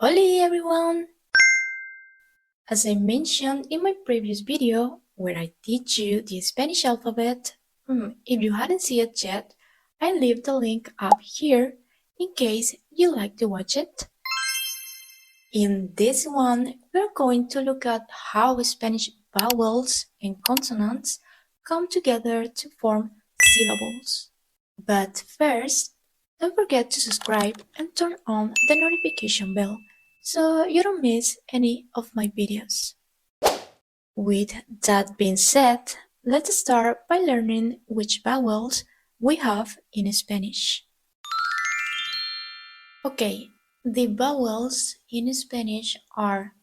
Holiiii everyone! As I mentioned in my previous video, where I teach you the Spanish alphabet, if you hadn't seen it yet, I leave the link up here in case you like to watch it. In this one, we're going to look at how Spanish vowels and consonants come together to form syllables. But first, don't forget to subscribe and turn on the notification bell so you don't miss any of my videos. With that being said, let's start by learning which vowels we have in Spanish. Okay, the vowels in Spanish are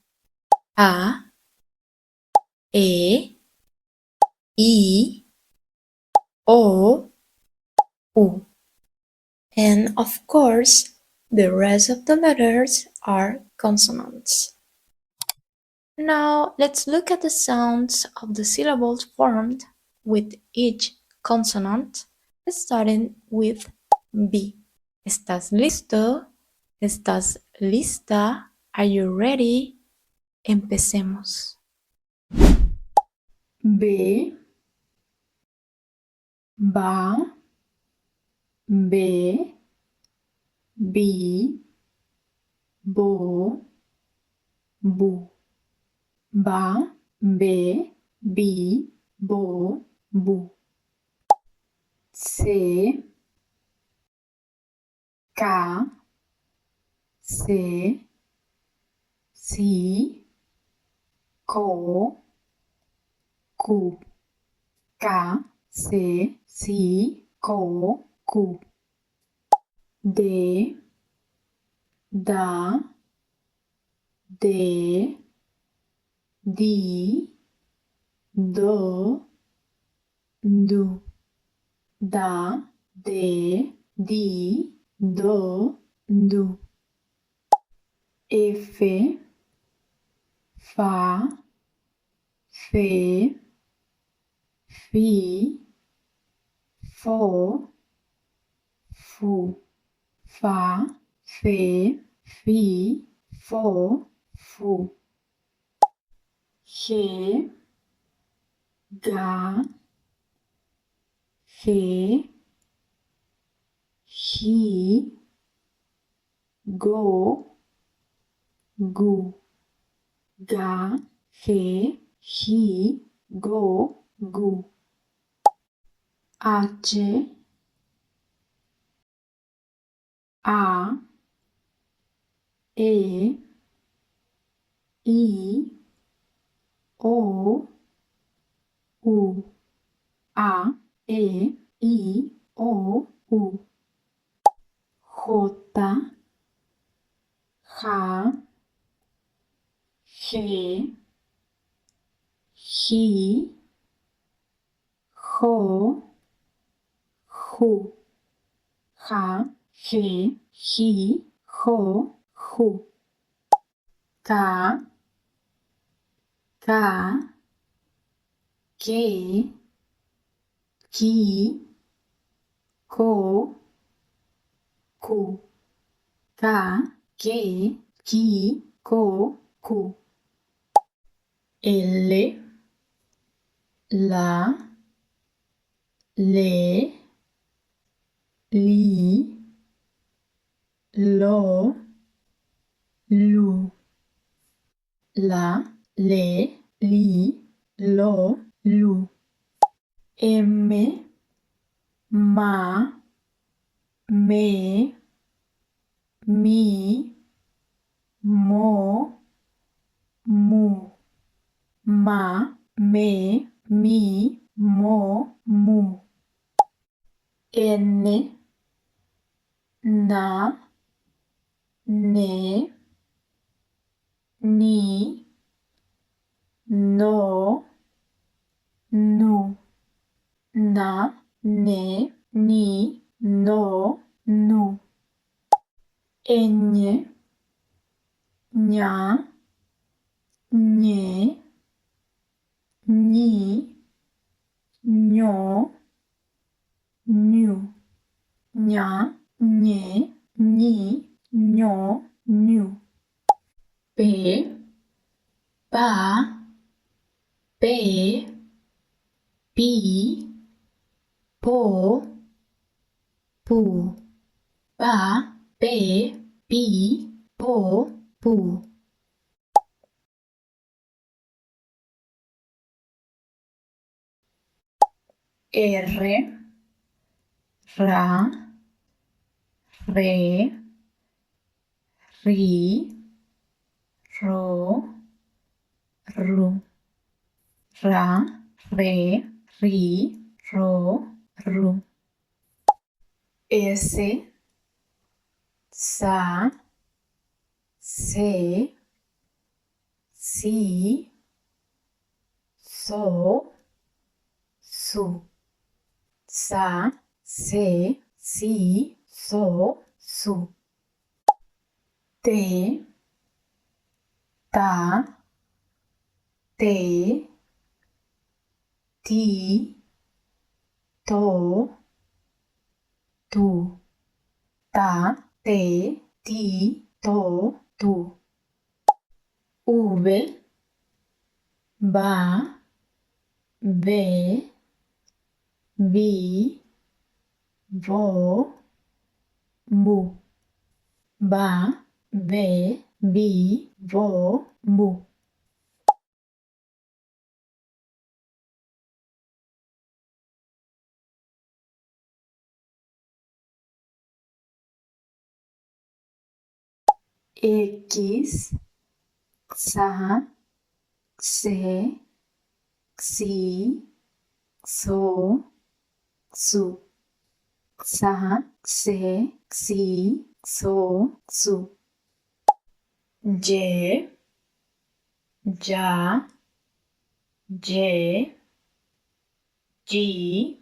A, E, I, O, U. And of course, the rest of the letters are consonants. Now, let's look at the sounds of the syllables formed with each consonant, starting with B. ¿Estás listo? ¿Estás lista? Are you ready? Empecemos. B, ba, be, bi, bo, bu. Ba, be, bi, bo, bu. C, ca, se, si, co, cu. Ca, se, si, co, cu. De, da, de, di, do, du. Da, de, di, do, du. F, fa, fe, fi, fo, fu. Fa, fe, fi, fo, fu. Ge, ga, ge, gi, go, gu. Ga, ge, gi, go, gu. H, a, e, I, O, U. A, E, I, O, U. J, ja, ge, ji, jo, ju. Ja, ge, ji, jo, ju. Ka, ga, ge, gi, go, gu. Ga, ge, gi, go, gu. L, la, le, li, lo, lu. La, le, li, lo, lu. M, ma, me, mi, mo, mu. Ma, me, mi, mo, mu. N, na, ne, ni, no, nu. Na, ne, ni, no, nu. Ñ, ña, ñe, ñi, ño, ñu. Ña, ñe, ñi, ño, ñu. P, pa, pe, pi, po, pu, pa, pe, pi, po, pu. R, ra, re, ri, ro, ru, ra, re, ri, ro, ru. S, sa, se, si, so, su. Sa, se, si, so, su. Te, ta, te, ti, to, tu. Ta, te, ti, to, tu. V, va, ve, vi, vo, bu. Va, ve, vi, vo, bu. X, xa, xe, xi, so, su. Xa, xe, xi, so, su. Y, ya, ye, ji,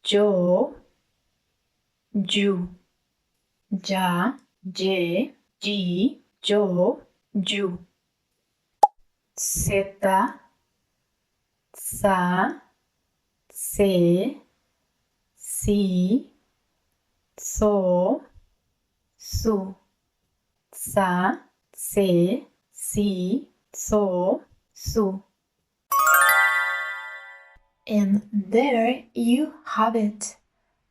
yo, yu. Ya, ye, ji, yo, yu. Z, sa, se, si, so, su. Sa, se, si, so, su. And there you have it.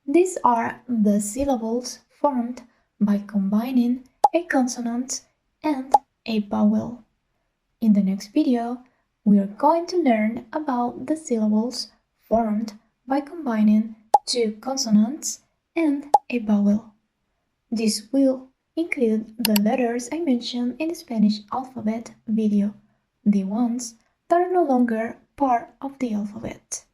These are the syllables formed by combining a consonant and a vowel. In the next video, we are going to learn about the syllables formed by combining two consonants and a vowel. This will include the letters I mentioned in the Spanish alphabet video, the ones that are no longer part of the alphabet.